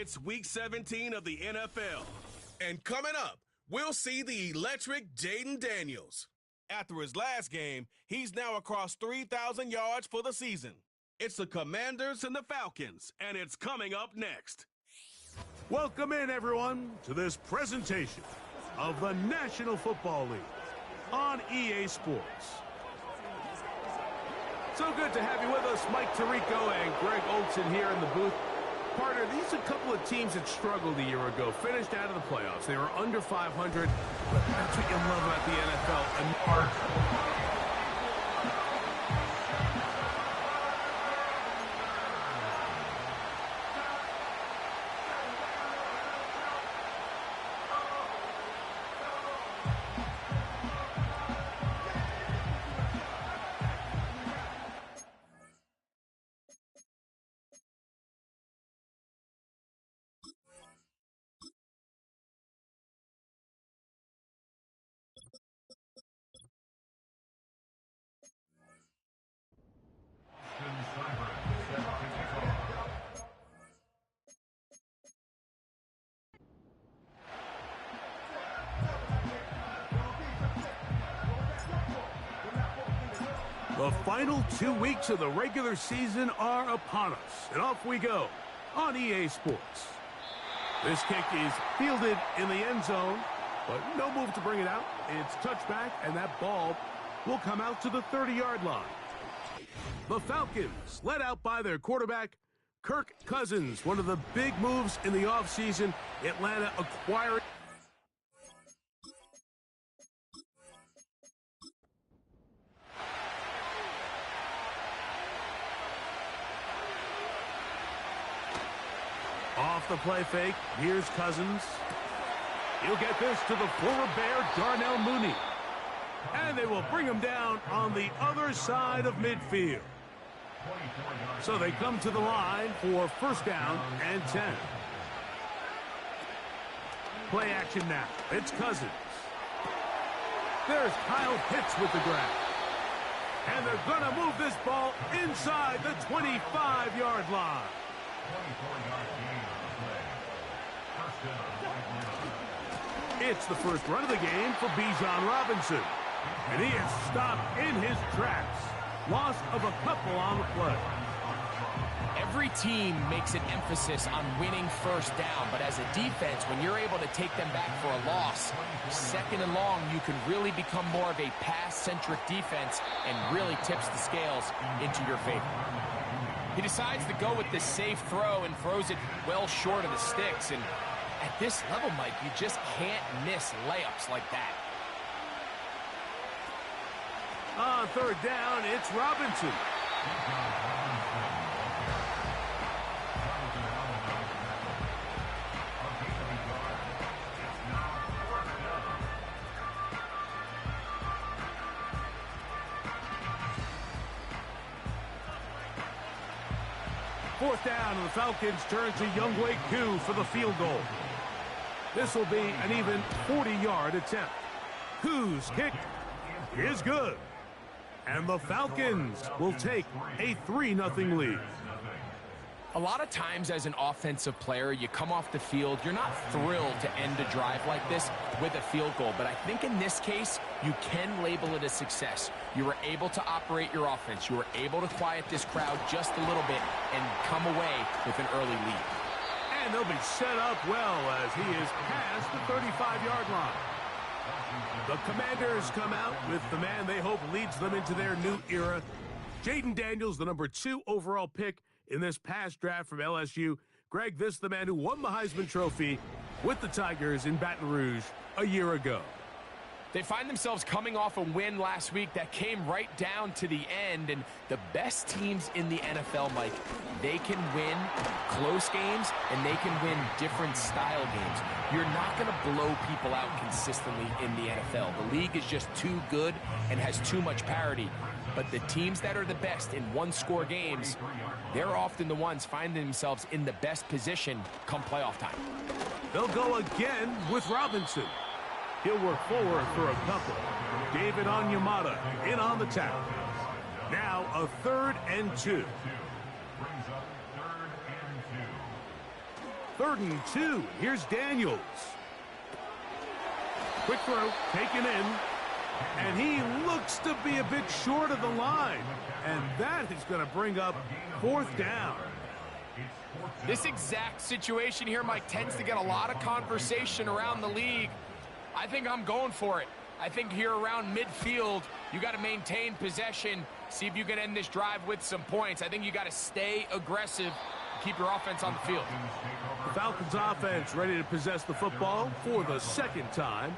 It's Week 17 of the NFL. And coming up, we'll see the electric Jaden Daniels. After his last game, he's now across 3,000 yards for the season. It's the Commanders and the Falcons, and it's coming up next. Welcome in, everyone, to this presentation of the National Football League on EA Sports. So good to have you with us, Mike Tirico and Greg Olson here in the booth. Partner, these are a couple of teams that struggled a year ago, finished out of the playoffs. They were under 500, but that's what you love about the NFL. The final 2 weeks of the regular season are upon us, and off we go on EA Sports. This kick is fielded in the end zone, but no move to bring it out. It's touchback, and that ball will come out to the 30-yard line. The Falcons, led out by their quarterback, Kirk Cousins, one of the big moves in the offseason. Atlanta acquired. Off the play fake, here's Cousins. He'll get this to the former Bear, Darnell Mooney. And they will bring him down on the other side of midfield. So they come to the line for first down and 10. Play action now. It's Cousins. There's Kyle Pitts with the grab. And they're going to move this ball inside the 25-yard line. It's the first run of the game for Bijan Robinson. And he is stopped in his tracks. Loss of a couple on the play. Every team makes an emphasis on winning first down, but as a defense, when you're able to take them back for a loss, second and long, you can really become more of a pass-centric defense and really tips the scales into your favor. He decides to go with the safe throw and throws it well short of the sticks. And at this level, Mike, you just can't miss layups like that. On third down, it's Robinson. Fourth down, and the Falcons turn to Younghoe Koo for the field goal. This will be an even 40-yard attempt. Koo's kick is good. And the Falcons will take a 3-0 lead. A lot of times as an offensive player, you come off the field, you're not thrilled to end a drive like this with a field goal. But I think in this case, you can label it a success. You were able to operate your offense. You were able to quiet this crowd just a little bit and come away with an early lead. And they'll be set up well as he is past the 35-yard line. The Commanders come out with the man they hope leads them into their new era. Jaden Daniels, the number 2 overall pick in this past draft from LSU. Greg, this the man who won the Heisman Trophy with the Tigers in Baton Rouge a year ago. They find themselves coming off a win last week that came right down to the end, and the best teams in the NFL, Mike, they can win close games and they can win different style games. You're not going to blow people out consistently in the NFL. The league is just too good and has too much parity. But the teams that are the best in one-score games, they're often the ones finding themselves in the best position come playoff time. They'll go again with Robinson. He'll work forward for a couple. David Onyemata in on the tackle. Now a 3rd and 2. 3rd and 2. Here's Daniels. Quick throw, taken in. And he looks to be a bit short of the line. And that is going to bring up 4th down. This exact situation here, Mike, tends to get a lot of conversation around the league. I think I'm going for it. I think here around midfield, you got to maintain possession, see if you can end this drive with some points. I think you got to stay aggressive, keep your offense on the field. The Falcons offense ready to possess the football for the 2nd time.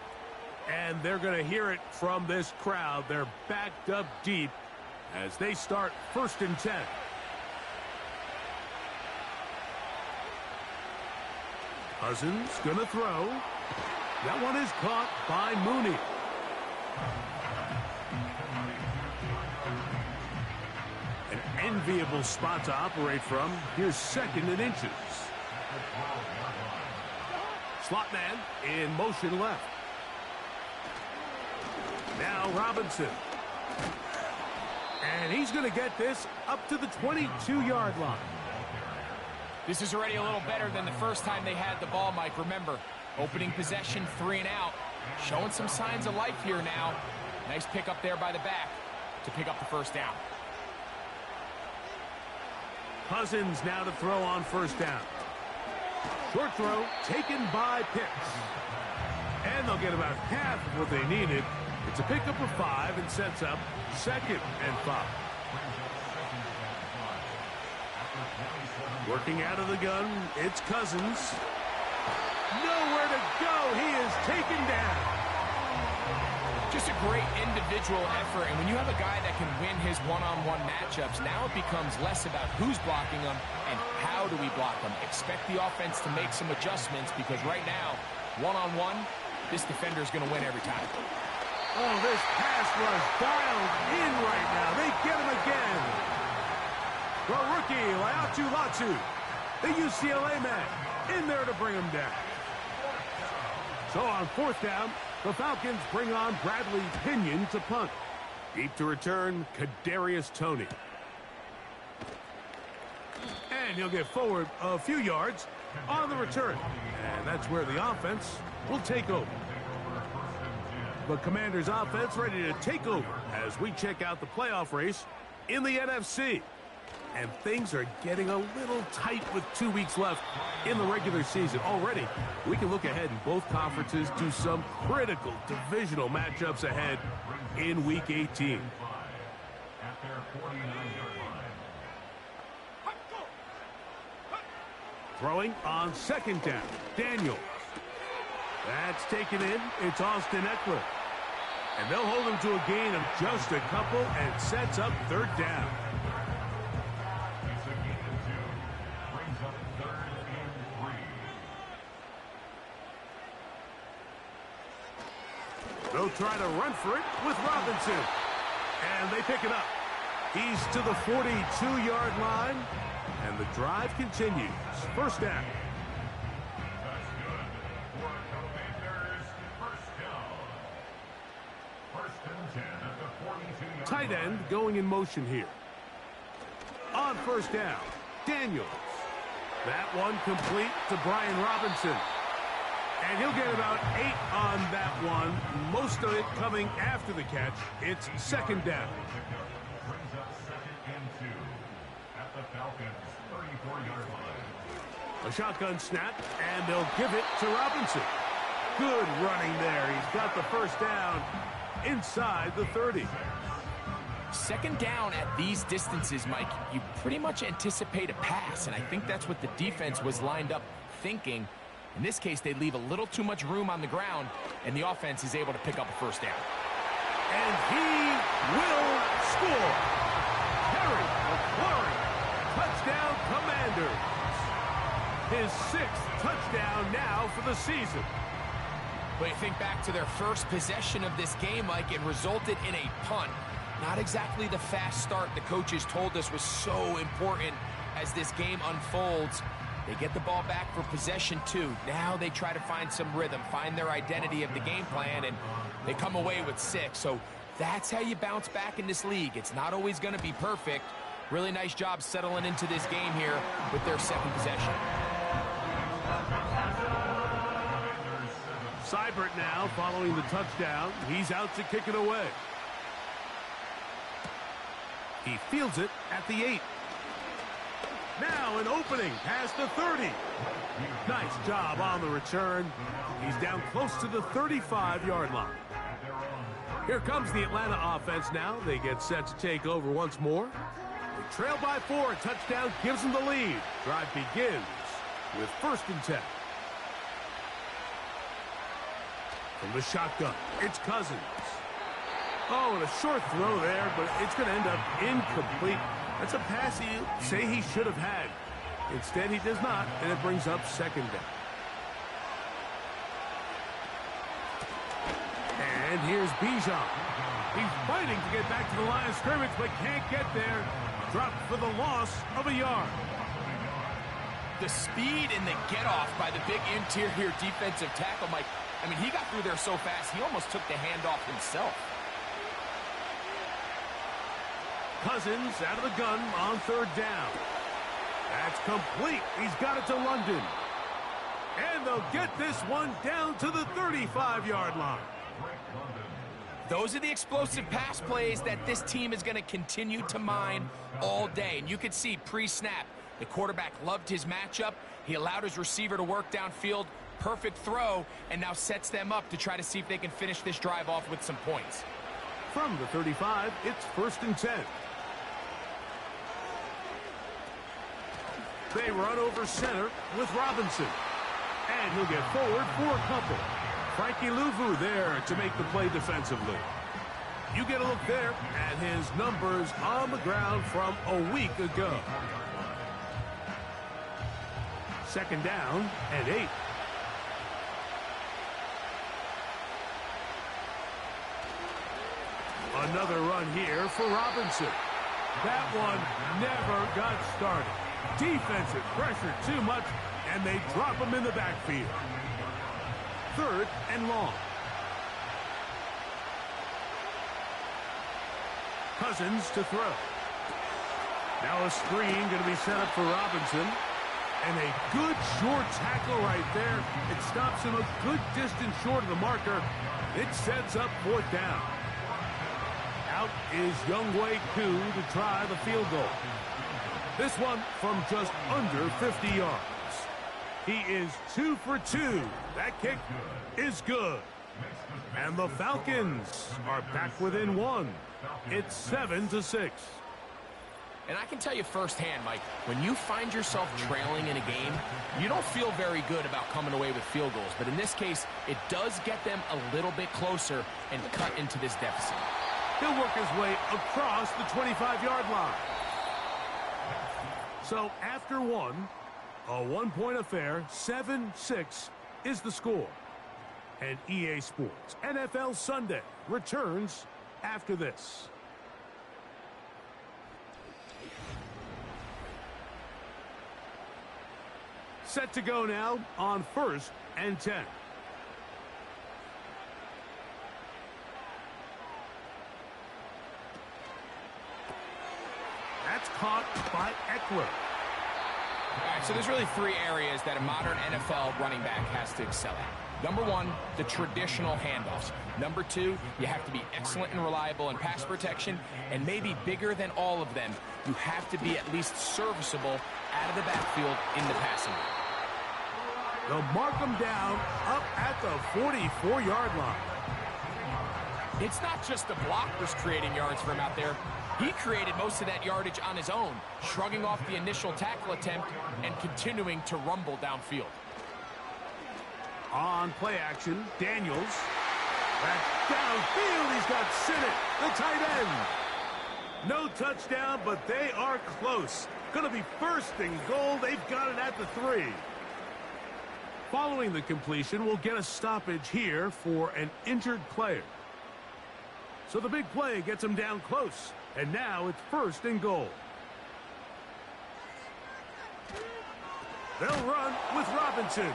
And they're going to hear it from this crowd. They're backed up deep as they start 1st and 10. Cousins going to throw. That one is caught by Mooney. An enviable spot to operate from. Here's 2nd and inches. Slot man in motion left. Now Robinson. And he's going to get this up to the 22-yard line. This is already a little better than the first time they had the ball, Mike. Remember, opening possession, 3 and out. Showing some signs of life here now. Nice pick up there by the back to pick up the 1st down. Cousins now to throw on 1st down. Short throw taken by Pitts. And they'll get about half of what they needed. It's a pickup of 5 and sets up 2nd and 5. Working out of the gun, it's Cousins. Nowhere to go. He is taken down. Just a great individual effort, and when you have a guy that can win his one-on-one matchups, now it becomes less about who's blocking him and how do we block him. Expect the offense to make some adjustments because right now, one-on-one, this defender is going to win every time. Oh, this pass was dialed in right now. They get him again. The rookie, Latu, the UCLA man, in there to bring him down. So on 4th down, the Falcons bring on Bradley Pinion to punt. Deep to return, Kadarius Toney. And he'll get forward a few yards on the return. And that's where the offense will take over. The Commanders' offense ready to take over as we check out the playoff race in the NFC. And things are getting a little tight with 2 weeks left in the regular season. Already, we can look ahead in both conferences to some critical divisional matchups ahead in Week 18. Throwing on 2nd down, Daniels. That's taken in. It's Austin Eckler. And they'll hold him to a gain of just a couple and sets up 3rd down. They'll try to run for it with Robinson. And they pick it up. He's to the 42-yard line. And the drive continues. 1st down. Tight end going in motion here. On 1st down, Daniels. That one complete to Brian Robinson. And he'll get about 8 on that one. Most of it coming after the catch. It's 2nd down. A shotgun snap, and they'll give it to Robinson. Good running there. He's got the 1st down inside the 30. 2nd down at these distances, Mike, you pretty much anticipate a pass, and I think that's what the defense was lined up thinking. In this case, they leave a little too much room on the ground, and the offense is able to pick up a 1st down. And he will score. Harry McLaurin, touchdown Commanders. His 6th touchdown now for the season. But you think back to their first possession of this game, Mike, it resulted in a punt. Not exactly the fast start the coaches told us was so important as this game unfolds. They get the ball back for possession 2. Now they try to find some rhythm, find their identity of the game plan, and they come away with 6. So that's how you bounce back in this league. It's not always going to be perfect. Really nice job settling into this game here with their 2nd possession. Seibert now following the touchdown. He's out to kick it away. He fields it at the 8. Now an opening past the 30. Nice job on the return. He's down close to the 35-yard line. Here comes the Atlanta offense now. They get set to take over once more. They trail by 4. A touchdown gives them the lead. Drive begins with 1st and 10. From the shotgun, it's Cousins. Oh, and a short throw there, but it's going to end up incomplete. That's a pass you say he should have had. Instead, he does not, and it brings up 2nd down. And here's Bijan. He's fighting to get back to the line of scrimmage, but can't get there. Dropped for the loss of a yard. The speed and the get-off by the big interior defensive tackle, Mike. I mean, he got through there so fast, he almost took the handoff himself. Cousins out of the gun on 3rd down. That's complete. He's got it to London. And they'll get this one down to the 35-yard line. Those are the explosive pass plays that this team is going to continue to mine all day. And you could see pre-snap, the quarterback loved his matchup. He allowed his receiver to work downfield. Perfect throw, and now sets them up to try to see if they can finish this drive off with some points. From the 35, it's 1st and 10. They run over center with Robinson. And he'll get forward for a couple. Frankie Louvu there to make the play defensively. You get a look there at his numbers on the ground from a week ago. 2nd down and 8. Another run here for Robinson. That one never got started. Defensive pressure too much, and they drop him in the backfield. 3rd and long. Cousins to throw. Now a screen going to be set up for Robinson. And a good short tackle right there. It stops him a good distance short of the marker. It sets up 4th down. Out is Younghoe Koo to try the field goal. This one from just under 50 yards. He is 2 for 2. That kick is good. And the Falcons are back within 1. It's 7-6. And I can tell you firsthand, Mike, when you find yourself trailing in a game, you don't feel very good about coming away with field goals. But in this case, it does get them a little bit closer and cut into this deficit. He'll work his way across the 25-yard line. So after one, a one-point affair, 7-6 is the score. And EA Sports NFL Sunday returns after this. Set to go now on 1st and 10. That's caught by Eckler. All right, so there's really 3 areas that a modern NFL running back has to excel at. Number 1, the traditional handoffs. Number 2, you have to be excellent and reliable in pass protection. And maybe bigger than all of them, you have to be at least serviceable out of the backfield in the passing game. They'll mark him down up at the 44-yard line. It's not just the blockers creating yards for him out there. He created most of that yardage on his own, shrugging off the initial tackle attempt and continuing to rumble downfield. On play action, Daniels. That's downfield. He's got Sinnott, the tight end. No touchdown, but they are close. Going to be 1st and goal. They've got it at the 3. Following the completion, we'll get a stoppage here for an injured player. So the big play gets him down close. And now it's 1st and goal. They'll run with Robinson.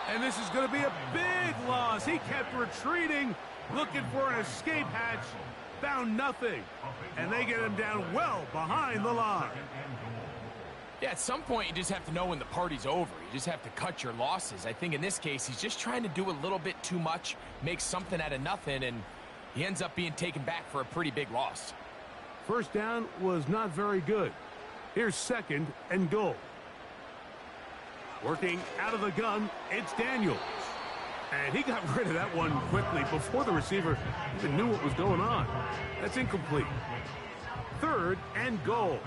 And this is going to be a big loss. He kept retreating, looking for an escape hatch. Found nothing. And they get him down well behind the line. Yeah, at some point, you just have to know when the party's over. You just have to cut your losses. I think in this case, he's just trying to do a little bit too much, make something out of nothing, and he ends up being taken back for a pretty big loss. First down was not very good. Here's 2nd and goal. Working out of the gun, it's Daniels. And he got rid of that one quickly before the receiver even knew what was going on. That's incomplete. 3rd and goal.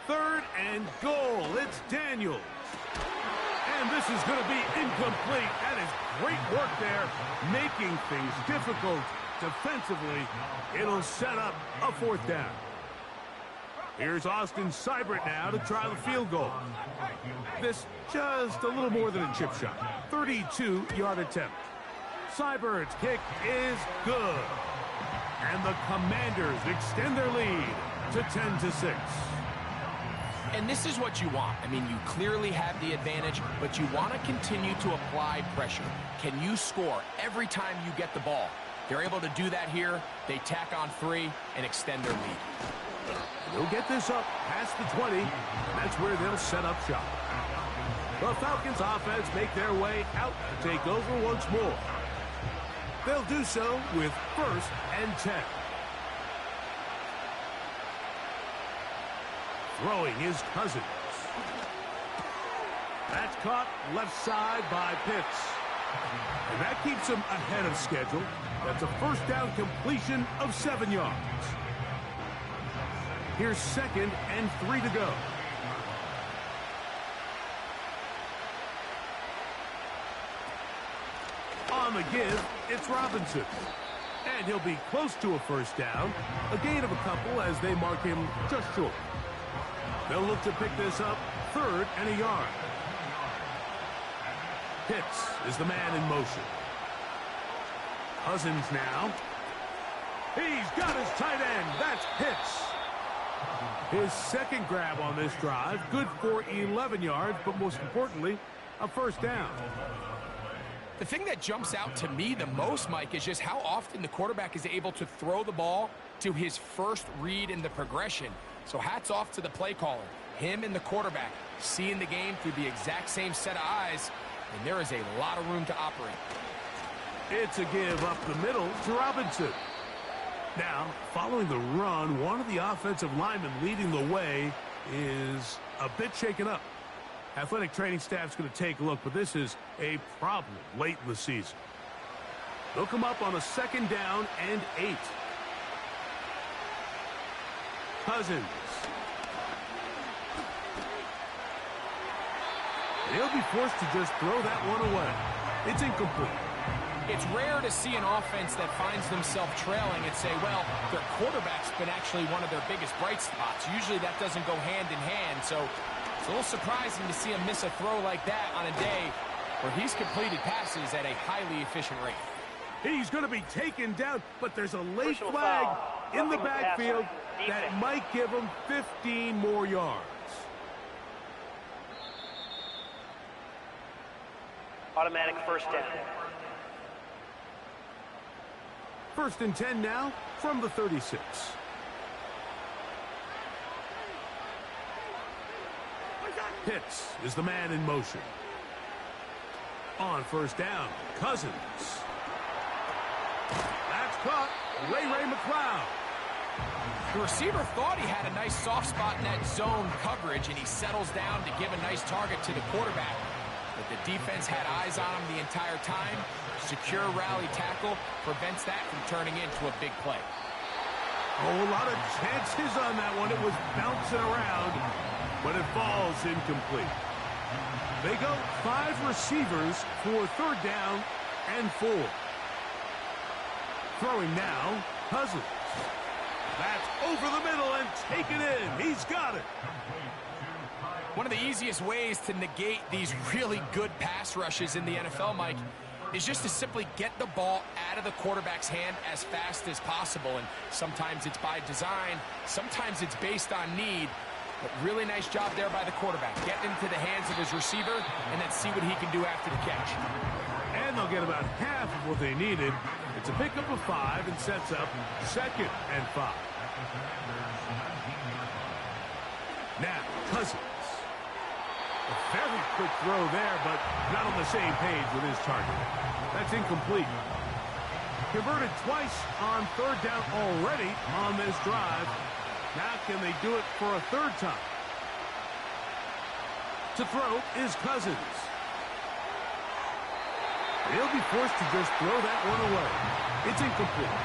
Third and goal. It's Daniels. And this is going to be incomplete. That is great work there, making things difficult defensively. It'll set up a 4th down. Here's Austin Seibert now to try the field goal. This just a little more than a chip shot. 32-yard attempt. Seibert's kick is good. And the Commanders extend their lead to 10-6. And this is what you want. I mean, you clearly have the advantage, but you want to continue to apply pressure. Can you score every time you get the ball? They're able to do that here. They tack on 3 and extend their lead. They'll get this up past the 20. That's where they'll set up shop. The Falcons offense make their way out to take over once more. They'll do so with 1st and 10. Throwing his Cousins. That's caught left side by Pitts. And that keeps him ahead of schedule. That's a 1st down completion of 7 yards. Here's 2nd and 3 to go. On the give, it's Robinson. And he'll be close to a 1st down. A gain of a couple as they mark him just short. They'll look to pick this up 3rd and a yard. Pitts is the man in motion. Cousins now. He's got his tight end. That's Pitts. His 2nd grab on this drive. Good for 11 yards, but most importantly, a 1st down. The thing that jumps out to me the most, Mike, is just how often the quarterback is able to throw the ball to his first read in the progression. So hats off to the play caller. Him and the quarterback seeing the game through the exact same set of eyes, and there is a lot of room to operate. It's a give up the middle to Robinson. Now, following the run, one of the offensive linemen leading the way is a bit shaken up. Athletic training staff's going to take a look, but this is a problem late in the season. They'll come up on a 2nd down and 8. Cousins. He'll be forced to just throw that one away. It's incomplete. It's rare to see an offense that finds themselves trailing and say, well, their quarterback's been actually one of their biggest bright spots. Usually that doesn't go hand in hand, so it's a little surprising to see him miss a throw like that on a day where he's completed passes at a highly efficient rate. He's going to be taken down, but there's a late flag in the backfield that might give him 15 more yards. Automatic 1st down. 1st and 10 now from the 36. Pitts is the man in motion. On 1st down, Cousins. That's caught. Ray McLeod. The receiver thought he had a nice soft spot in that zone coverage, and he settles down to give a nice target to the quarterback. But the defense had eyes on him the entire time. Secure rally tackle prevents that from turning into a big play. Oh, a lot of chances on that one. It was bouncing around, but it falls incomplete. They go 5 receivers for 3rd down and 4. Throwing now, Cousins. That's over the middle and taken in. He's got it. One of the easiest ways to negate these really good pass rushes in the NFL, Mike, is just to simply get the ball out of the quarterback's hand as fast as possible. And sometimes it's by design, sometimes it's based on need. But really nice job there by the quarterback. Get into the hands of his receiver and then see what he can do after the catch. And they'll get about half of what they needed. It's a pickup of 5 and sets up 2nd and 5. Now, Cousins. A very quick throw there, but not on the same page with his target. That's incomplete. Converted twice on third down already on this drive. Now can they do it for a third time? To throw is Cousins. He'll be forced to just throw that one away. It's incomplete.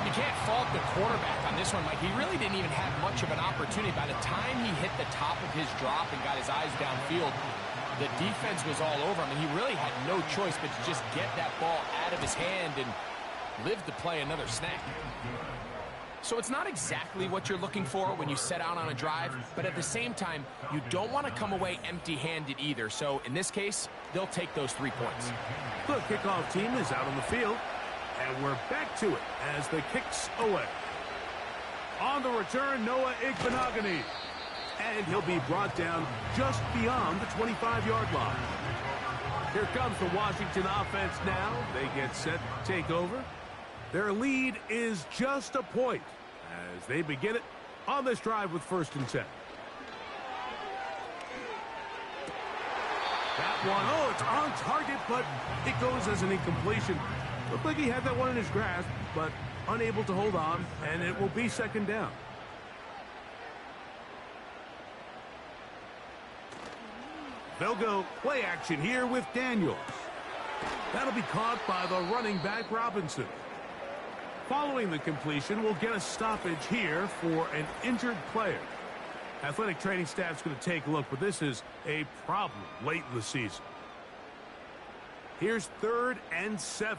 You can't fault the quarterback on this one, Mike. He really didn't even have much of an opportunity. By the time he hit the top of his drop and got his eyes downfield, the defense was all over him, and he really had no choice but to just get that ball out of his hand and live to play another snap. So it's not exactly what you're looking for when you set out on a drive, but at the same time, you don't want to come away empty-handed either. So in this case, they'll take those 3 points. The kickoff team is out on the field, and we're back to it as the kick's away. On the return, Noah Igbenogany. And he'll be brought down just beyond the 25-yard line. Here comes the Washington offense now. They get set to take over. Their lead is just a point as they begin it on this drive with 1st and 10. That one, it's on target, but it goes as an incompletion. Looked like he had that one in his grasp, but unable to hold on, and it will be 2nd down. They'll go play action here with Daniels. That'll be caught by the running back Robinson. Following the completion, we'll get a stoppage here for an injured player. Athletic training staff's going to take a look, but this is a problem late in the season. Here's 3rd and 7.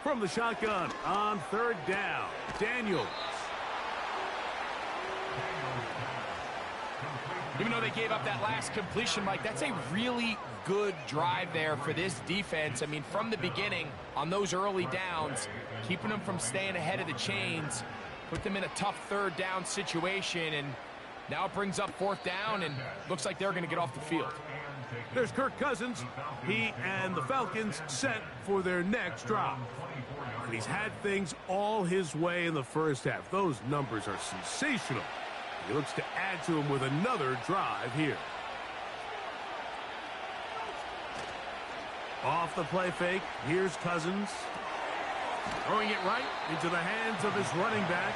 From the shotgun on 3rd down, Daniels. Even though they gave up that last completion, Mike, that's a really good drive there for this defense. I mean, from the beginning, on those early downs, keeping them from staying ahead of the chains, put them in a tough 3rd down situation, and now it brings up 4th down, and looks like they're going to get off the field. There's Kirk Cousins. He and the Falcons set for their next drop. And he's had things all his way in the first half. Those numbers are sensational. He looks to add to him with another drive here. Off the play fake, here's Cousins. Throwing it right into the hands of his running back.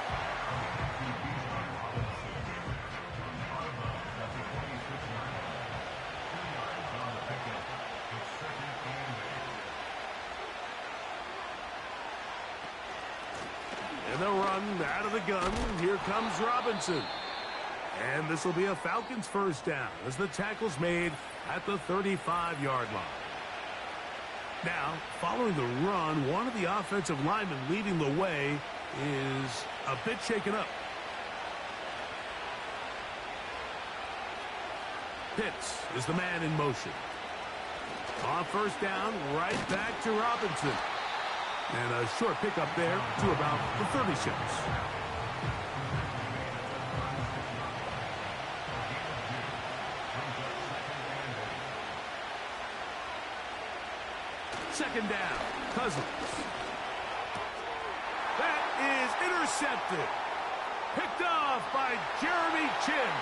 And they'll run out of the gun. Here comes Robinson. And this will be a Falcons 1st down as the tackle's made at the 35-yard line. Now, following the run, one of the offensive linemen leading the way is a bit shaken up. Pitts is the man in motion. On 1st down, right back to Robinson. And a short pickup there to about the 36. Second down, Cousins. That is intercepted. Picked off by Jeremy Chin.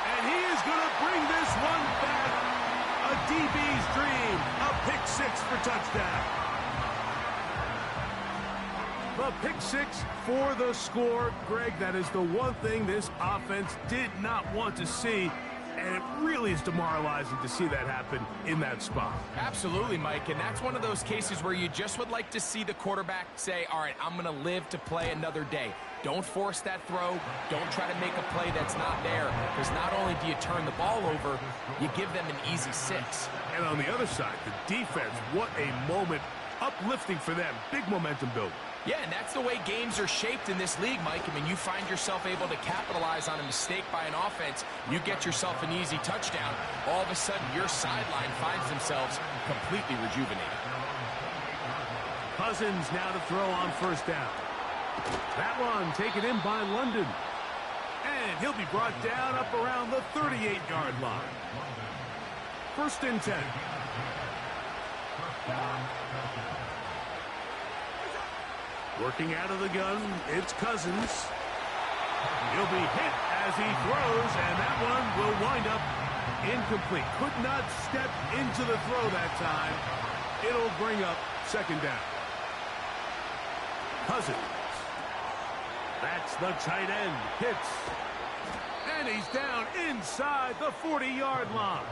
And he is going to bring this one back. A DB's dream. A pick 6 for touchdown. The pick 6 for the score. Greg, that is the one thing this offense did not want to see. And it really is demoralizing to see that happen in that spot. Absolutely, Mike, and that's one of those cases where you just would like to see the quarterback say, all right, I'm going to live to play another day. Don't force that throw. Don't try to make a play that's not there, because not only do you turn the ball over, you give them an easy 6. And on the other side, the defense, what a moment. Uplifting for them. Big momentum building. Yeah, and that's the way games are shaped in this league, Mike. I mean, you find yourself able to capitalize on a mistake by an offense. You get yourself an easy touchdown. All of a sudden, your sideline finds themselves completely rejuvenated. Cousins now to throw on 1st down. That one taken in by London. And he'll be brought down up around the 38-yard line. 1st and 10. Working out of the gun, it's Cousins. He'll be hit as he throws, and that one will wind up incomplete. Could not step into the throw that time. It'll bring up second down. Cousins. That's the tight end. Hits. And he's down inside the 40-yard line.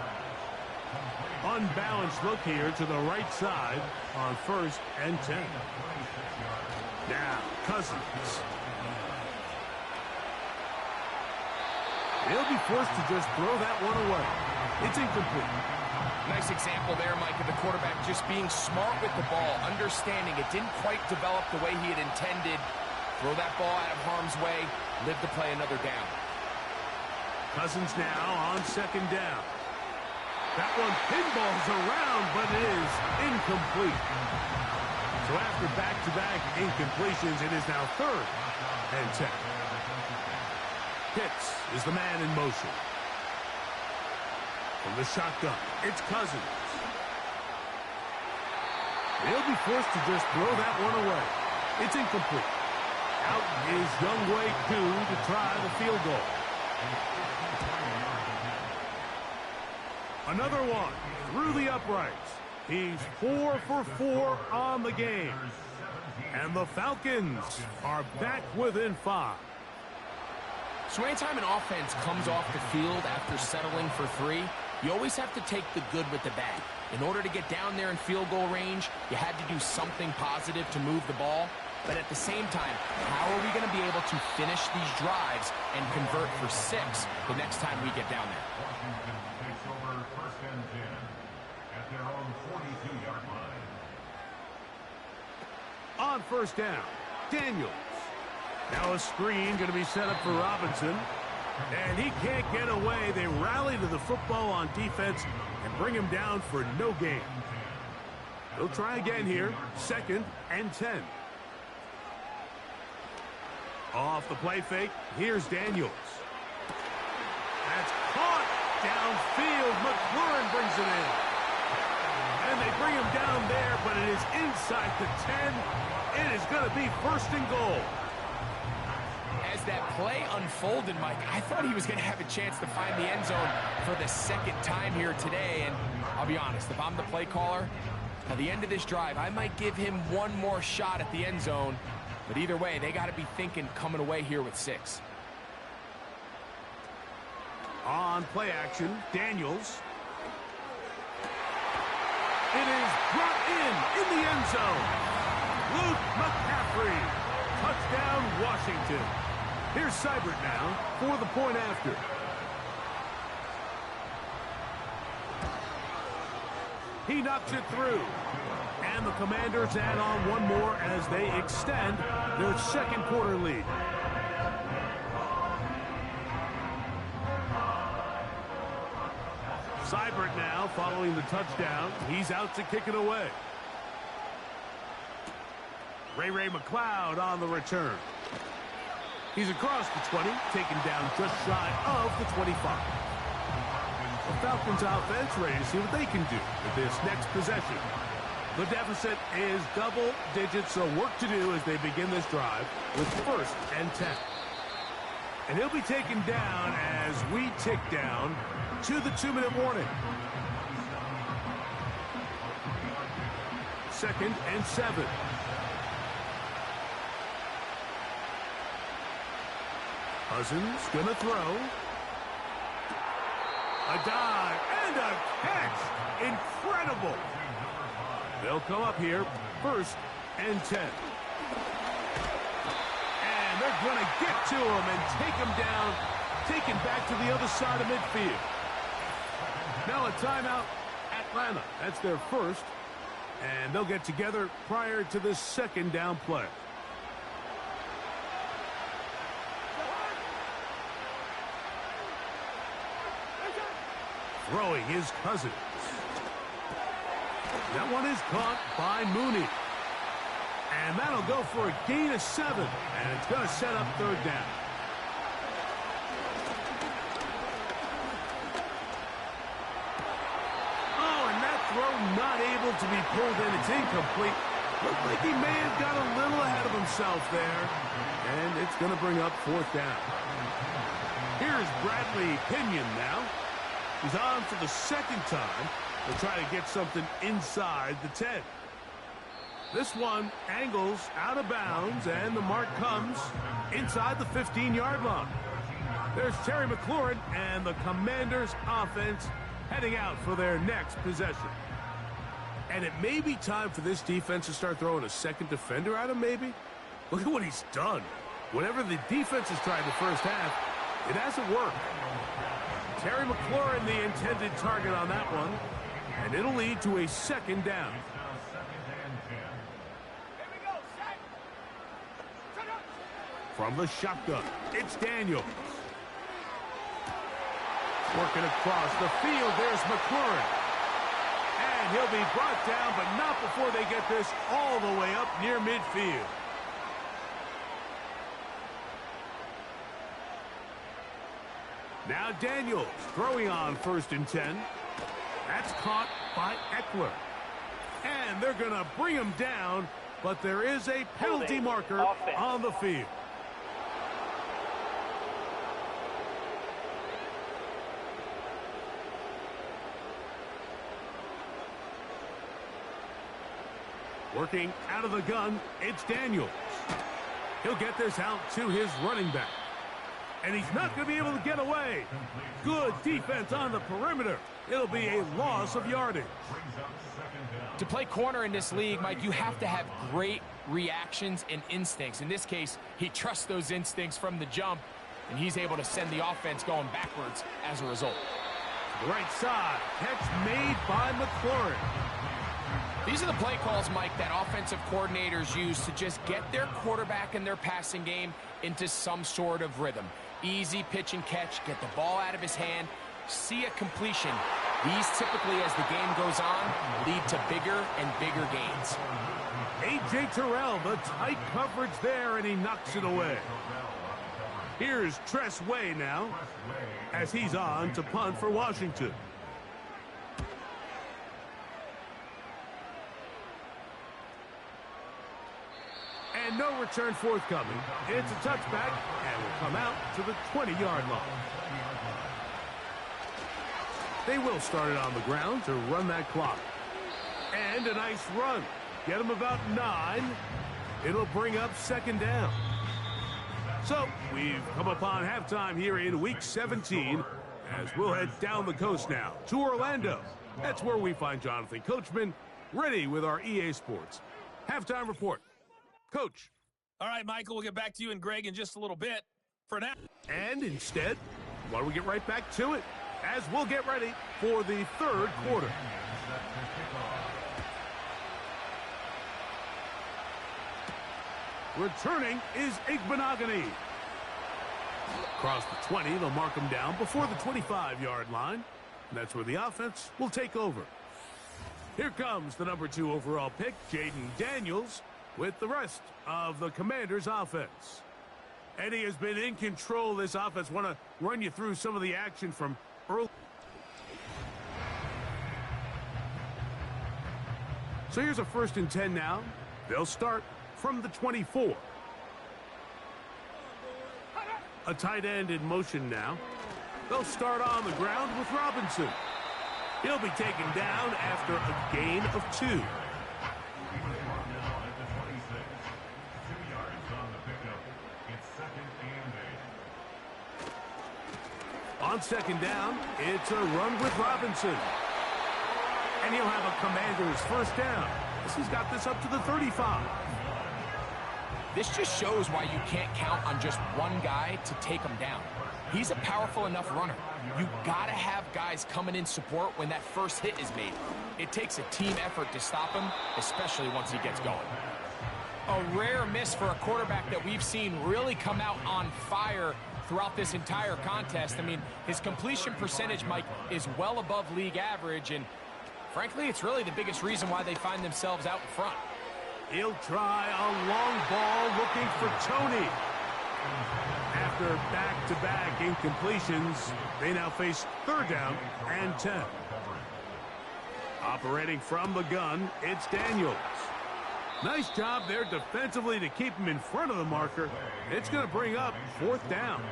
Unbalanced look here to the right side on 1st and 10. Now, Cousins. He'll be forced to just throw that one away. It's incomplete. Nice example there, Mike, of the quarterback just being smart with the ball, understanding it didn't quite develop the way he had intended. Throw that ball out of harm's way, live to play another down. Cousins now on 2nd down. That one pinballs around, but it is incomplete. So after back-to-back incompletions, it is now 3rd and 10. Pitts is the man in motion. From the shotgun, it's Cousins. He'll be forced to just throw that one away. It's incomplete. Out is Younghoe Koo to try the field goal. Another one through the uprights. He's 4 for 4 on the game. And the Falcons are back within 5. So anytime an offense comes off the field after settling for 3, you always have to take the good with the bad. In order to get down there in field goal range, you had to do something positive to move the ball. But at the same time, how are we going to be able to finish these drives and convert for 6 the next time we get down there? Washington takes over 1st and 10 at their own 42-yard line. On 1st down, Daniels. Now a screen going to be set up for Robinson. And he can't get away. They rally to the football on defense and bring him down for no gain. They'll try again here. 2nd and 10. Off the play fake, here's Daniels. That's caught downfield. McLaurin brings it in. And they bring him down there, but it is inside the 10. It is going to be 1st and goal. As that play unfolded, Mike, I thought he was going to have a chance to find the end zone for the 2nd time here today. And I'll be honest, if I'm the play caller, at the end of this drive, I might give him one more shot at the end zone. But either way, they got to be thinking coming away here with 6. On play action, Daniels. It is brought in the end zone. Luke McCaffrey. Touchdown, Washington. Here's Seibert now for the point after. He knocks it through. And the Commanders add on one more as they extend their 2nd quarter lead. Seibert now following the touchdown. He's out to kick it away. Ray McLeod on the return. He's across the 20, taken down just shy of the 25. The Falcons offense ready to see what they can do with this next possession. The deficit is double digits, so work to do as they begin this drive with 1st and 10. And he'll be taken down as we tick down to the 2-minute warning. 2nd and 7. Cousins gonna throw. A dive and a catch. Incredible. They'll come up here 1st and 10. And they're going to get to him and take him down, take him back to the other side of midfield. Now a timeout, Atlanta. That's their 1st. And they'll get together prior to the 2nd down play. Throwing his Cousins. That one is caught by Mooney. And that'll go for a gain of 7. And it's going to set up 3rd down. Oh, and that throw throw not able to be pulled in. It's incomplete. Looked like he may have got a little ahead of himself there. And it's going to bring up fourth down. Here's Bradley Pinion now. He's on for the second time. They'll try to get something inside the 10. This one angles out of bounds, and the mark comes inside the 15-yard line. There's Terry McLaurin, and the Commanders' offense heading out for their next possession. And it may be time for this defense to start throwing a second defender at him, maybe. Look at what he's done. Whatever the defense has tried the first half, it hasn't worked. Terry McLaurin, the intended target on that one, and it'll lead to a second down. From the shotgun, it's Daniels. Working across the field, there's McLaurin. And he'll be brought down, but not before they get this all the way up near midfield. Now Daniels throwing on 1st and 10. That's caught by Eckler. And they're going to bring him down, but there is a penalty marker on the field. Working out of the gun, it's Daniels. He'll get this out to his running back. And he's not going to be able to get away. Good defense on the perimeter. It'll be a loss of yardage. To play corner in this league, Mike, you have to have great reactions and instincts. In this case, he trusts those instincts from the jump, and he's able to send the offense going backwards as a result. The right side, catch made by McLaurin. These are the play calls, Mike, that offensive coordinators use to just get their quarterback and their passing game into some sort of rhythm. Easy pitch and catch, get the ball out of his hand, see a completion. These typically, as the game goes on, lead to bigger and bigger gains. A.J. Terrell, the tight coverage there, and he knocks it away. Here's Tress Way now, as he's on to punt for Washington. And no return forthcoming. It's a touchback, and will come out to the 20-yard line. They will start it on the ground to run that clock. And a nice run. Get them about 9. It'll bring up second down. So we've come upon halftime here in Week 17, as we'll head down the coast now to Orlando. That's where we find Jonathan Coachman ready with our EA Sports halftime report. Coach. All right, Michael, we'll get back to you and Greg in just a little bit. For now. And instead, why don't we get right back to it as we'll get ready for the third quarter. Returning is Igbenogany. Across the 20, they'll mark him down before the 25-yard line. And that's where the offense will take over. Here comes the number 2 overall pick, Jaden Daniels, with the rest of the Commanders' offense. And he has been in control of this offense. Want to run you through some of the action from early. So here's a 1st and 10 now. They'll start from the 24. A tight end in motion now. They'll start on the ground with Robinson. He'll be taken down after a gain of 2. On second down, it's a run with Robinson. And he'll have a Commander's first down. He's got this up to the 35. This just shows why you can't count on just one guy to take him down. He's a powerful enough runner. You gotta have guys coming in support when that first hit is made. It takes a team effort to stop him, especially once he gets going. A rare miss for a quarterback that we've seen really come out on fire throughout this entire contest. I mean, his completion percentage, Mike, is well above league average, and frankly, it's really the biggest reason why they find themselves out in front. He'll try a long ball looking for Tony. After back-to-back incompletions, they now face 3rd down and 10. Operating from the gun, it's Daniels. Nice job there defensively to keep him in front of the marker. It's going to bring up 4th down.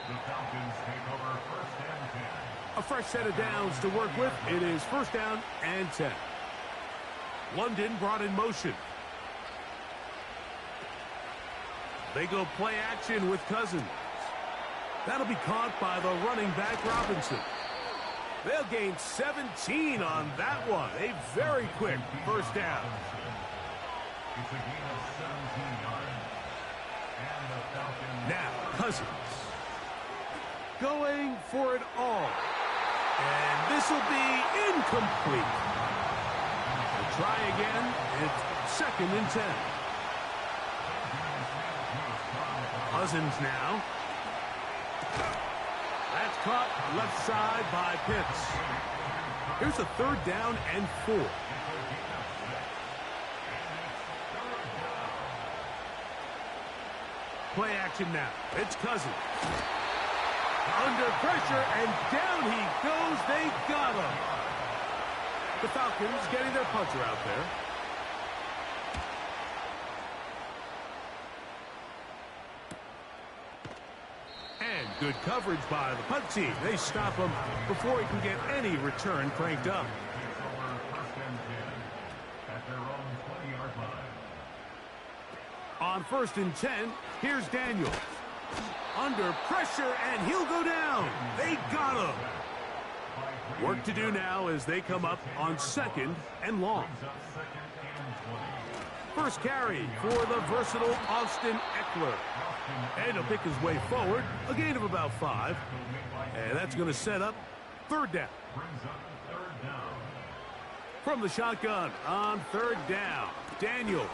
The Falcons take over 1st and 10. A fresh set of downs to work with. It is 1st down and 10. London brought in motion. They go play action with Cousins. That'll be caught by the running back Robinson. They'll gain 17 on that one. A very quick 1st down. It's a gain of 17 yards. And the Falcons. Now, Cousins. Going for it all. And this will be incomplete. We'll try again. It's 2nd and 10. Cousins now. That's caught left side by Pitts. Here's a 3rd down and 4. Play action now. It's Cousins. Under pressure, and down he goes. They got him. The Falcons getting their puncher out there. And good coverage by the punt team. They stop him before he can get any return cranked up. Takes over 1st and 10 at their own 20-yard line. On 1st and 10, here's Daniels. Under pressure, and he'll go down. They got him. Work to do now as they come up on 2nd and long. First carry for the versatile Austin Eckler. And he'll pick his way forward, a gain of about 5. And that's going to set up 3rd down. From the shotgun on 3rd down, Daniels.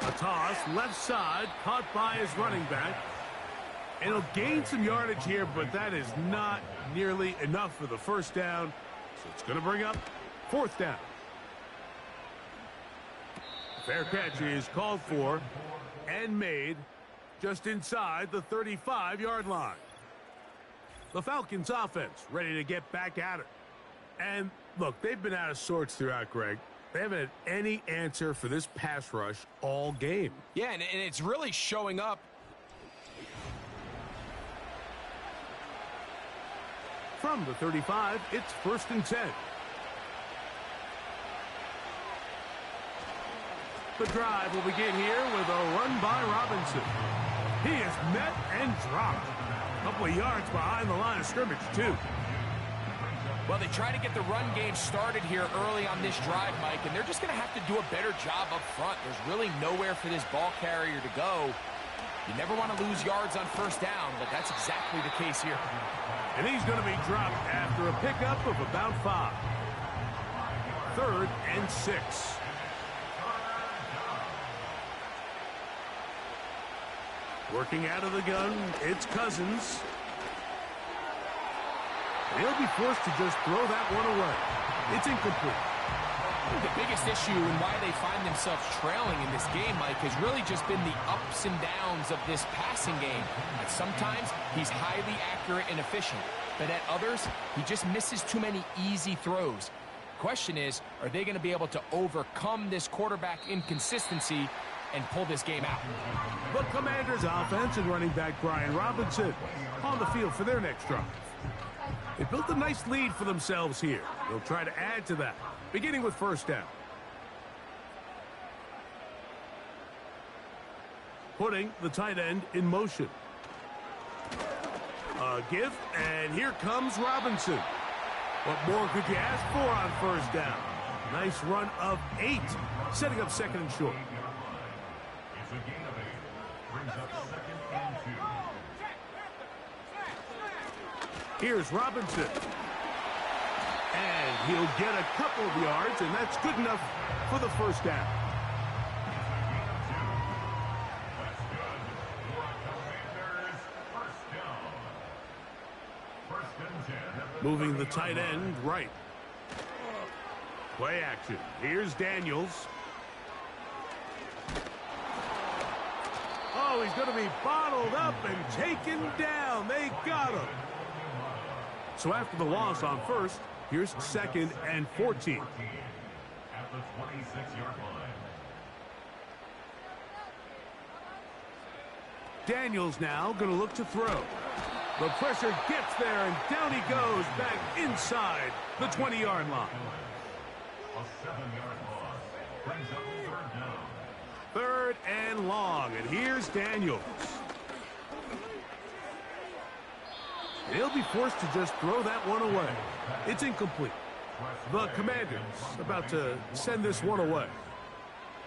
A toss, left side, caught by his running back. And he'll gain some yardage here, but that is not nearly enough for the 1st down. So it's going to bring up 4th down. Fair catch is called for and made just inside the 35-yard line. The Falcons offense ready to get back at it. And look, they've been out of sorts throughout, Greg. They haven't had any answer for this pass rush all game. Yeah, and it's really showing up. From the 35, it's 1st and 10. The drive will begin here with a run by Robinson. He is met and dropped. A couple of yards behind the line of scrimmage, too. Well, they try to get the run game started here early on this drive, Mike, and they're just going to have to do a better job up front. There's really nowhere for this ball carrier to go. You never want to lose yards on 1st down, but that's exactly the case here. And he's going to be dropped after a pickup of about 5. 3rd and 6. Working out of the gun, it's Cousins. He'll be forced to just throw that one away. It's incomplete. The biggest issue and why they find themselves trailing in this game, Mike, has really just been the ups and downs of this passing game. At sometimes, he's highly accurate and efficient, but at others, he just misses too many easy throws. Question is, are they going to be able to overcome this quarterback inconsistency and pull this game out? The Commanders' offense and running back Brian Robinson on the field for their next drive. They built a nice lead for themselves here. They'll try to add to that, beginning with 1st down. Putting the tight end in motion. A give, and here comes Robinson. What more could you ask for on 1st down? Nice run of 8, setting up 2nd and short. It's a gain of 8. Brings up 2nd and 2. Here's Robinson. And he'll get a couple of yards, and that's good enough for the 1st down. That's good for Commanders. 1st down. 1st and 10. Moving the tight end right. Play action. Here's Daniels. Oh, he's going to be bottled up and taken down. They got him. So after the loss on first, here's 2nd and 14. At the 26-yard line. Daniels now going to look to throw. The pressure gets there, and down he goes back inside the 20-yard line. A 7-yard loss brings up 3rd down. 3rd and long, and here's Daniels. And he'll be forced to just throw that one away. It's incomplete. The Commanders about to send this one away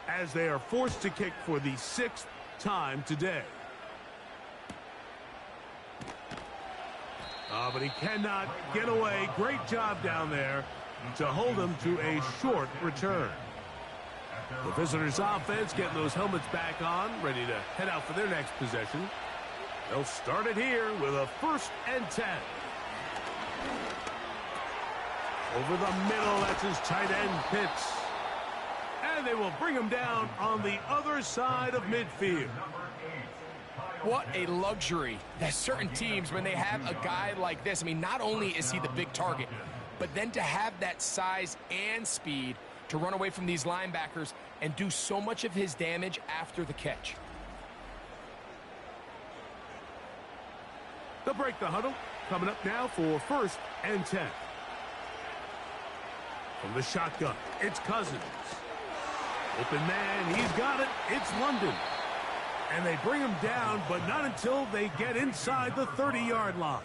as they are forced to kick for the 6th time today. But he cannot get away. Great job down there to hold him to a short return. The visitors' offense getting those helmets back on, ready to head out for their next possession. They'll start it here with a 1st and 10. Over the middle, that's his tight end, Pitts. And they will bring him down on the other side of midfield. What a luxury that certain teams, when they have a guy like this, I mean, not only is he the big target, but then to have that size and speed to run away from these linebackers and do so much of his damage after the catch. They'll break the huddle. Coming up now for 1st and 10. From the shotgun, it's Cousins. Open man, he's got it. It's London. And they bring him down, but not until they get inside the 30-yard line.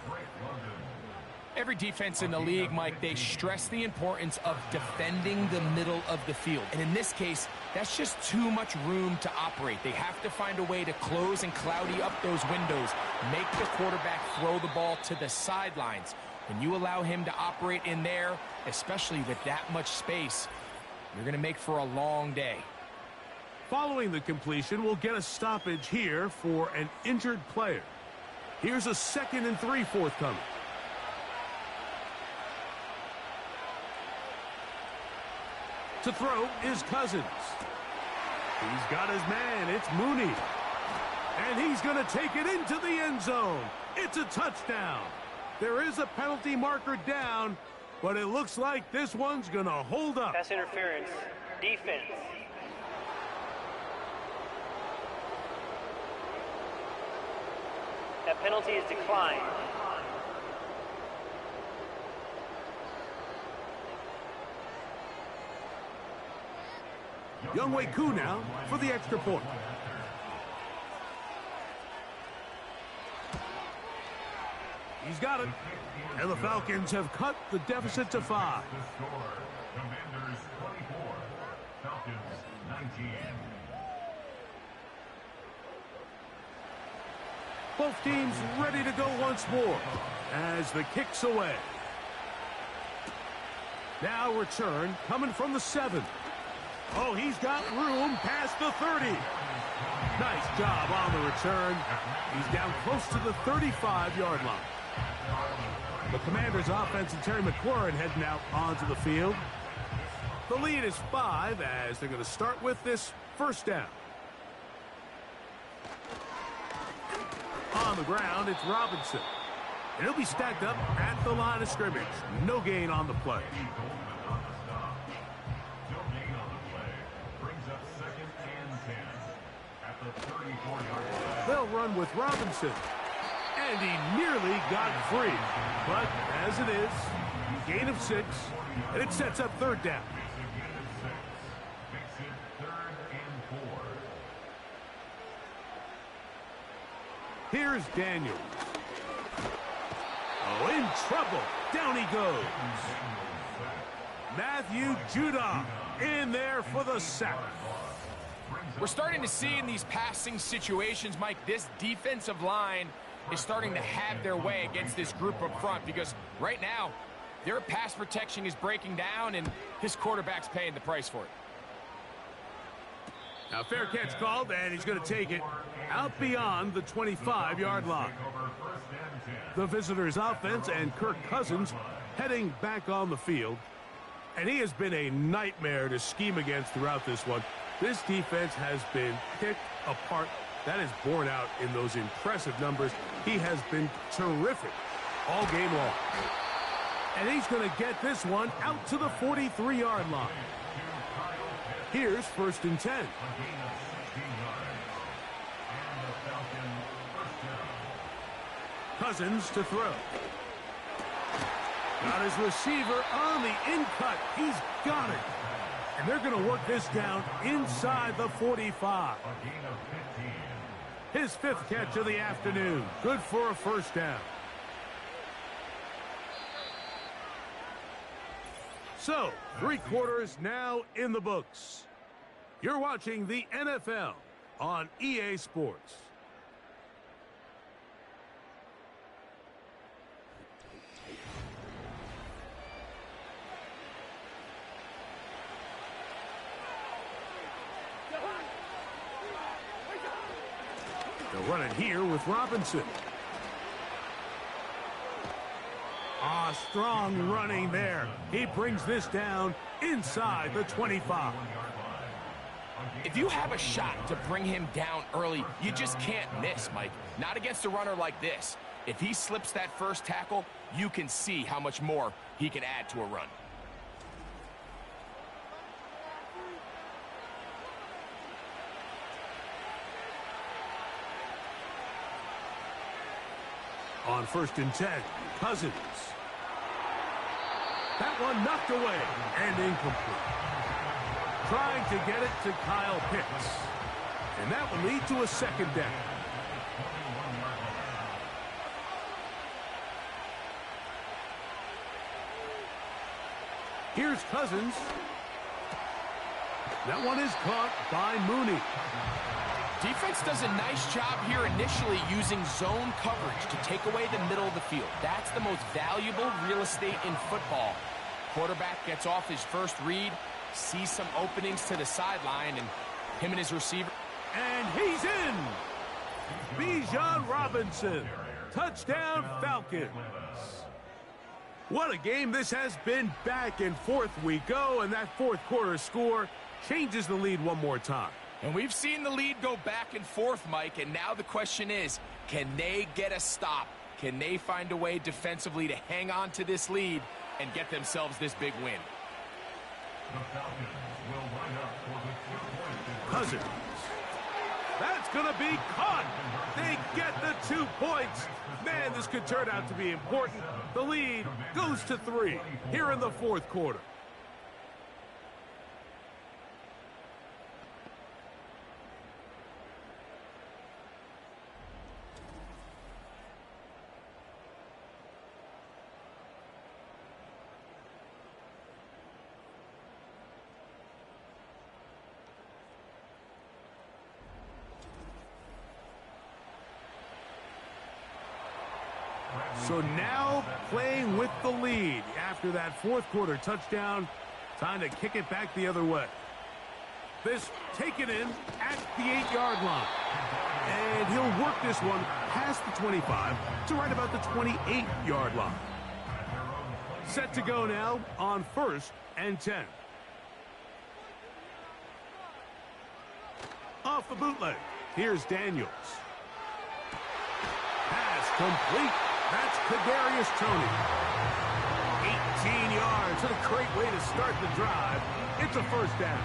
Every defense in the league, Mike, they stress the importance of defending the middle of the field. And in this case, that's just too much room to operate. They have to find a way to close and cloudy up those windows, make the quarterback throw the ball to the sidelines. When you allow him to operate in there, especially with that much space, you're going to make for a long day. Following the completion, we'll get a stoppage here for an injured player. Here's a 2nd and 3 forthcoming. To throw is Cousins. He's got his man. It's Mooney. And he's going to take it into the end zone. It's a touchdown. There is a penalty marker down, but it looks like this one's going to hold up. Pass interference. Defense. That penalty is declined. Younghoe Koo now for the extra point. He's got it. And the Falcons have cut the deficit to 5. Commanders 24, Falcons 19. Both teams ready to go once more as the kick's away. Now return coming from the 7. Oh, he's got room past the 30. Nice job on the return. He's down close to the 35-yard line. The Commanders' offense and Terry McLaurin heading out onto the field. The lead is 5 as they're going to start with this 1st down. On the ground, it's Robinson. And he'll be stacked up at the line of scrimmage. No gain on the play. They'll run with Robinson. And he nearly got free. But as it is, gain of 6, and it sets up 3rd down. Here's Daniels. Oh, in trouble. Down he goes. Matthew Judon in there for the sack. We're starting to see in these passing situations, Mike, this defensive line is starting to have their way against this group up front because right now, their pass protection is breaking down and this quarterback's paying the price for it. Now, fair catch called, and he's going to take it out beyond the 25-yard line. The visitors' offense and Kirk Cousins heading back on the field. And he has been a nightmare to scheme against throughout this one. This defense has been picked apart That is borne out in those impressive numbers. He has been terrific all game long. And he's going to get this one out to the 43-yard line. Here's 1st and 10. Cousins to throw. Got his receiver on the in-cut. He's got it. And they're going to work this down inside the 45. His 5th catch of the afternoon. Good for a 1st down. So, 3 quarters now in the books. You're watching the NFL on EA Sports. They'll run it here with Robinson. Strong running there. He brings this down inside the 25. If you have a shot to bring him down early, you just can't miss, Mike. Not against a runner like this. If he slips that first tackle, you can see how much more he can add to a run. On 1st and 10, Cousins. That one knocked away and incomplete. Trying to get it to Kyle Pitts. And that will lead to a 2nd down. Here's Cousins. That one is caught by Mooney. Defense does a nice job here initially using zone coverage to take away the middle of the field. That's the most valuable real estate in football. Quarterback gets off his first read, sees some openings to the sideline, and him and his receiver. And he's in! Bijan Robinson. Touchdown Falcons. What a game this has been. Back and forth we go, and that 4th quarter score changes the lead one more time. And we've seen the lead go back and forth, Mike, and now the question is, can they get a stop? Can they find a way defensively to hang on to this lead and get themselves this big win? Cousins. That's going to be caught. They get the 2 points. Man, this could turn out to be important. The lead goes to 3 here in the 4th quarter. So now playing with the lead after that 4th quarter touchdown. Time to kick it back the other way. This taken in at the 8-yard line. And he'll work this one past the 25 to right about the 28-yard line. Set to go now on 1st and 10. Off the bootleg. Here's Daniels. Pass complete. That's Kadarius Toney. 18 yards. A great way to start the drive. It's a 1st down.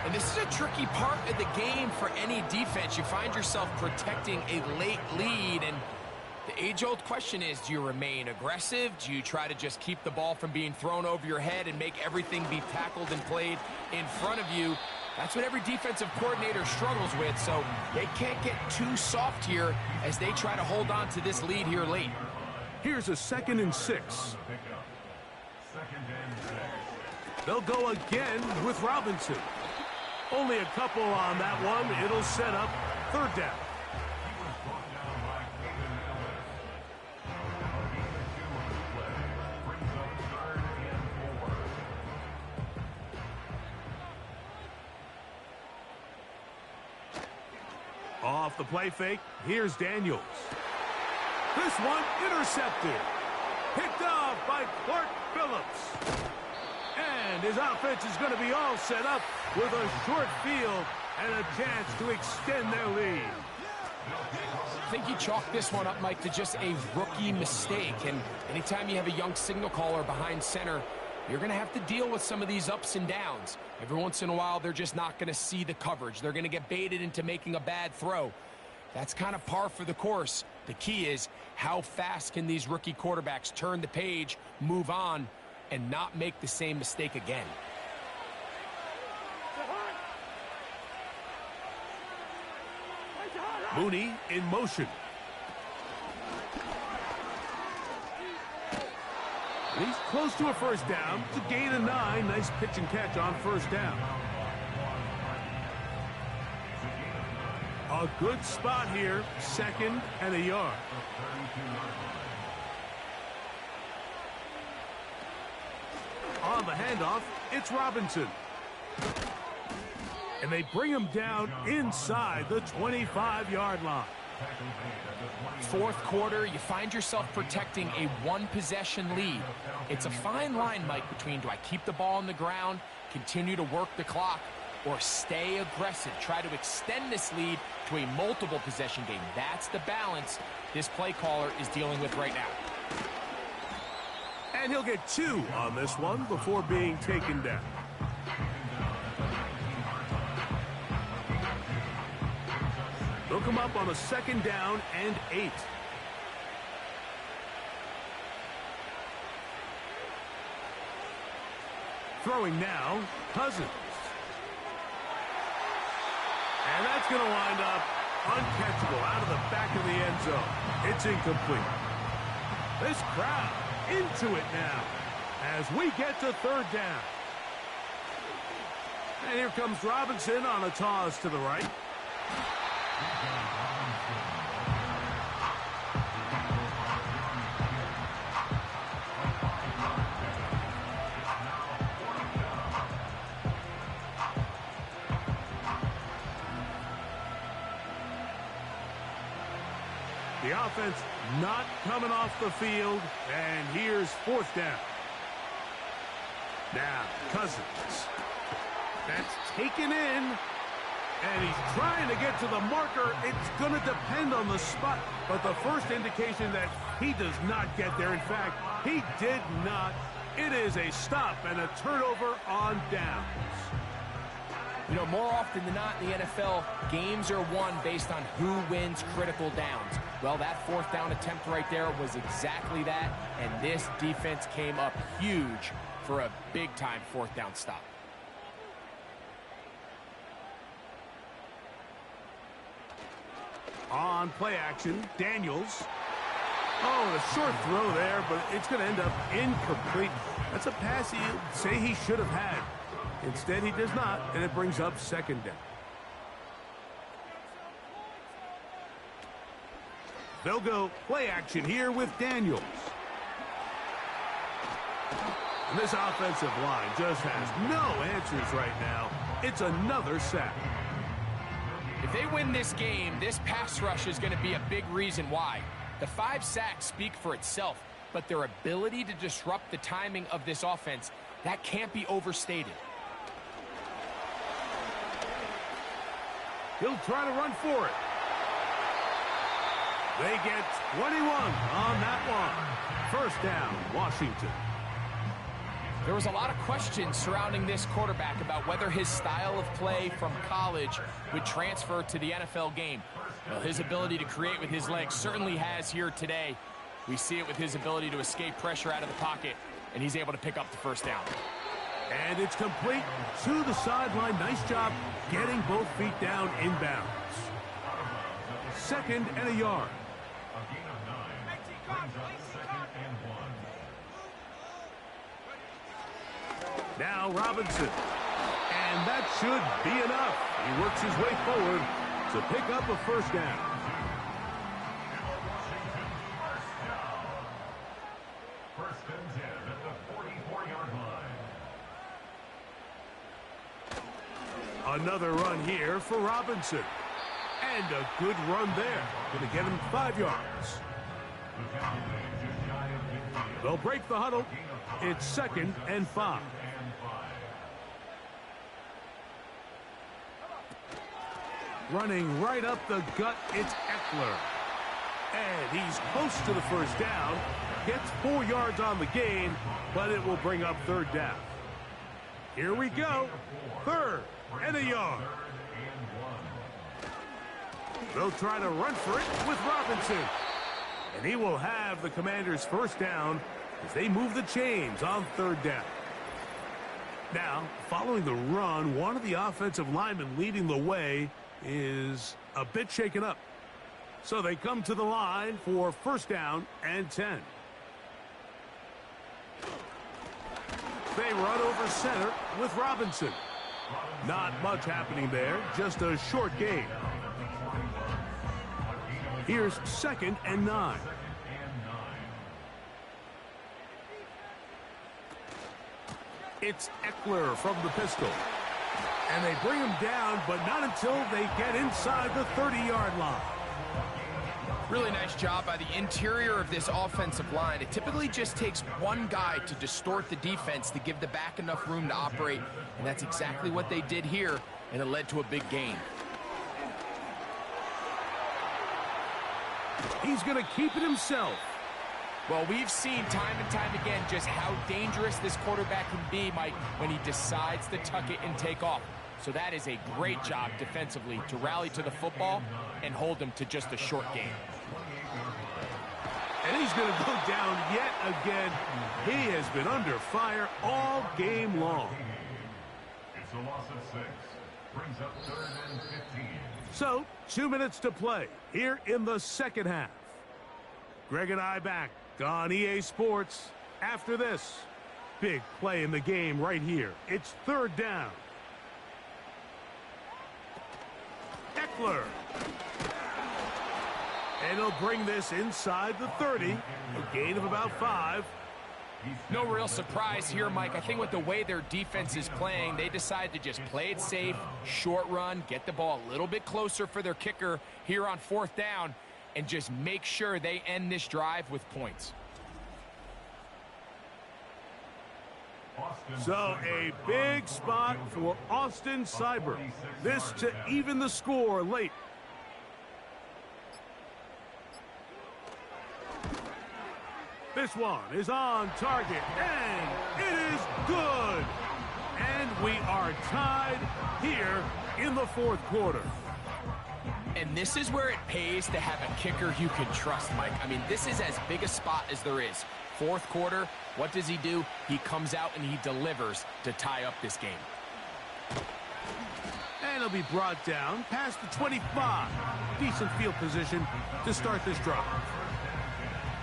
And this is a tricky part of the game for any defense. You find yourself protecting a late lead, and the age-old question is, do you remain aggressive? Do you try to just keep the ball from being thrown over your head and make everything be tackled and played in front of you? That's what every defensive coordinator struggles with, so they can't get too soft here as they try to hold on to this lead here late. Here's a 2nd and 6. They'll go again with Robinson. Only a couple on that one. It'll set up 3rd down. Off the play fake, here's Daniels. This one intercepted. Picked off by Clark Phillips. And his offense is going to be all set up with a short field and a chance to extend their lead. I think you chalk this one up, Mike, to just a rookie mistake. And anytime you have a young signal caller behind center, you're going to have to deal with some of these ups and downs. Every once in a while, they're just not going to see the coverage. They're going to get baited into making a bad throw. That's kind of par for the course. The key is, how fast can these rookie quarterbacks turn the page, move on, and not make the same mistake again? Mooney in motion. And he's close to a first down. It's a gain of 9. Nice pitch and catch on first down. A good spot here. 2nd and a yard. On the handoff, it's Robinson. And they bring him down inside the 25-yard line. Fourth quarter, you find yourself protecting a one-possession lead. It's a fine line, Mike, between do I keep the ball on the ground, continue to work the clock, or stay aggressive, try to extend this lead to a multiple-possession game. That's the balance this play caller is dealing with right now. And he'll get 2 on this one before being taken down. They'll come up on a 2nd down and 8. Throwing now, Cousins. And that's going to wind up uncatchable out of the back of the end zone. It's incomplete. This crowd into it now as we get to 3rd down. And here comes Robinson on a toss to the right. The offense not coming off the field, and here's 4th down. Now, Cousins. That's taken in, and he's trying to get to the marker. It's going to depend on the spot, but the first indication that he does not get there. In fact, he did not. It is a stop and a turnover on downs. You know, more often than not in the NFL, games are won based on who wins critical downs. Well, that 4th down attempt right there was exactly that, and this defense came up huge for a big-time 4th down stop. On play action, Daniels. Oh, a short throw there, but it's going to end up incomplete. That's a pass he'd say he should have had. Instead, he does not, and it brings up 2nd down. They'll go play action here with Daniels. And this offensive line just has no answers right now. It's another sack. If they win this game, this pass rush is going to be a big reason why. The 5 sacks speak for itself, but their ability to disrupt the timing of this offense, that can't be overstated. He'll try to run for it. They get 21 on that one. 1st down, Washington. There was a lot of questions surrounding this quarterback about whether his style of play from college would transfer to the NFL game. Well, his ability to create with his legs certainly has here today. We see it with his ability to escape pressure out of the pocket, and he's able to pick up the 1st down. And it's complete to the sideline. Nice job getting both feet down inbounds. 2nd and a yard. A gain of 9 brings up 2nd and 1. Now Robinson. And that should be enough. He works his way forward to pick up a 1st down. First and 10 at the 44-yard line. Another run here for Robinson. And a good run there. Going to get him 5 yards. They'll break the huddle. It's 2nd and 5. Running right up the gut, it's Eckler. And he's close to the first down. Gets 4 yards on the gain, but it will bring up third down. Here we go. 3rd and a yard. They'll try to run for it with Robinson. And he will have the Commanders' first down as they move the chains on 3rd down. Now, following the run, one of the offensive linemen leading the way is a bit shaken up. So they come to the line for 1st down and 10. They run over center with Robinson. Not much happening there, just a short gain. Here's 2nd and 9. It's Eckler from the pistol. And they bring him down, but not until they get inside the 30-yard line. Really nice job by the interior of this offensive line. It typically just takes one guy to distort the defense to give the back enough room to operate, and that's exactly what they did here, and it led to a big gain. He's going to keep it himself. Well, we've seen time and time again just how dangerous this quarterback can be, Mike, when he decides to tuck it and take off. So that is a great job defensively to rally to the football and hold him to just a short gain. And he's going to go down yet again. He has been under fire all game long. It's a loss of 6. Brings up 3rd and 15. So, 2 minutes to play here in the second half. Greg and I back on EA Sports after this. Big play in the game right here. It's 3rd down. Eckler. And he'll bring this inside the 30. A gain of about 5. No real surprise here, Mike. I think with the way their defense is playing, they decide to just play it safe, short run, get the ball a little bit closer for their kicker here on 4th down, and just make sure they end this drive with points. So a big spot for Austin Cyber. This to even the score late. This one is on target, and it is good. And we are tied here in the 4th quarter. And this is where it pays to have a kicker you can trust, Mike. I mean, this is as big a spot as there is. 4th quarter, what does he do? He comes out and he delivers to tie up this game. And he'll be brought down past the 25. Decent field position to start this drive.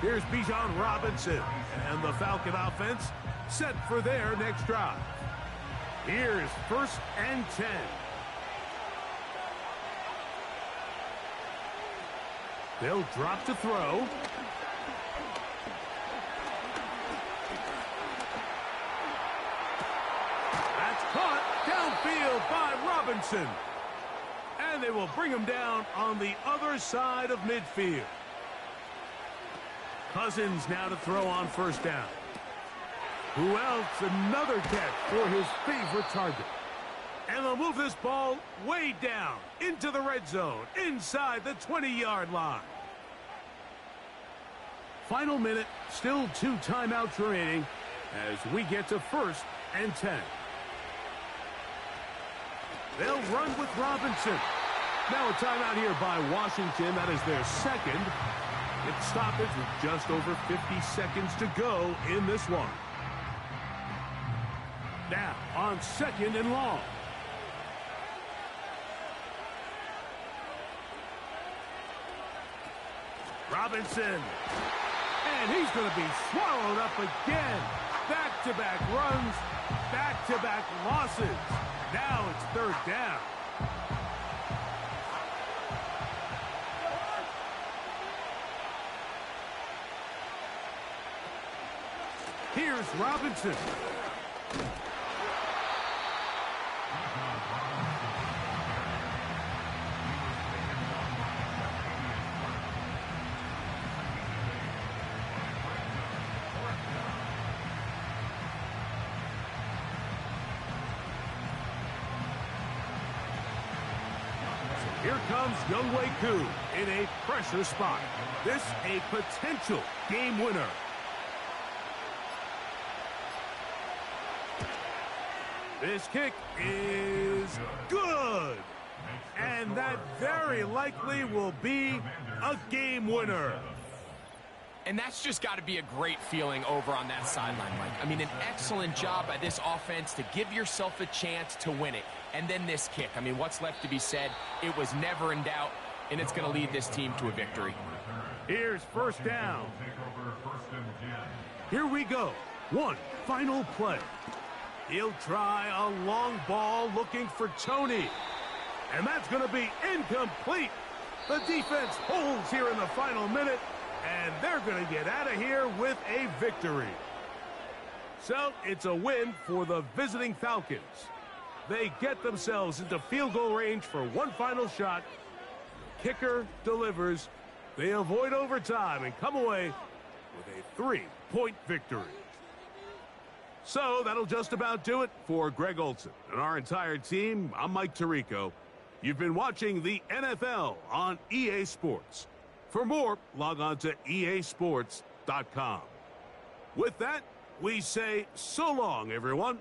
Here's Bijan Robinson, and the Falcon offense set for their next drive. Here's 1st and 10. They'll drop to throw. That's caught downfield by Robinson. And they will bring him down on the other side of midfield. Cousins now to throw on 1st down. Who else? Another catch for his favorite target. And they'll move this ball way down into the red zone, inside the 20-yard line. Final minute, still 2 timeouts remaining as we get to 1st and 10. They'll run with Robinson. Now a timeout here by Washington. That is their 2nd. It's stoppage with just over 50 seconds to go in this one. Now on 2nd and long. Robinson. And he's going to be swallowed up again. Back-to-back runs, back-to-back losses. Now it's 3rd down. Here's Robinson. Here comes Younghoe Koo in a pressure spot. This a potential game winner. This kick is good. And that very likely will be a game winner. And that's just got to be a great feeling over on that sideline, Mike. I mean, an excellent job by this offense to give yourself a chance to win it. And then this kick. I mean, what's left to be said? It was never in doubt, and it's going to lead this team to a victory. Here's first down. Here we go. One final play. He'll try a long ball looking for Tony. And that's going to be incomplete. The defense holds here in the final minute, and they're going to get out of here with a victory. So it's a win for the visiting Falcons. They get themselves into field goal range for one final shot. Kicker delivers. They avoid overtime and come away with a 3-point victory. So that'll just about do it for Greg Olson and our entire team. I'm Mike Tirico. You've been watching the NFL on EA Sports. For more, log on to easports.com. With that, we say so long, everyone.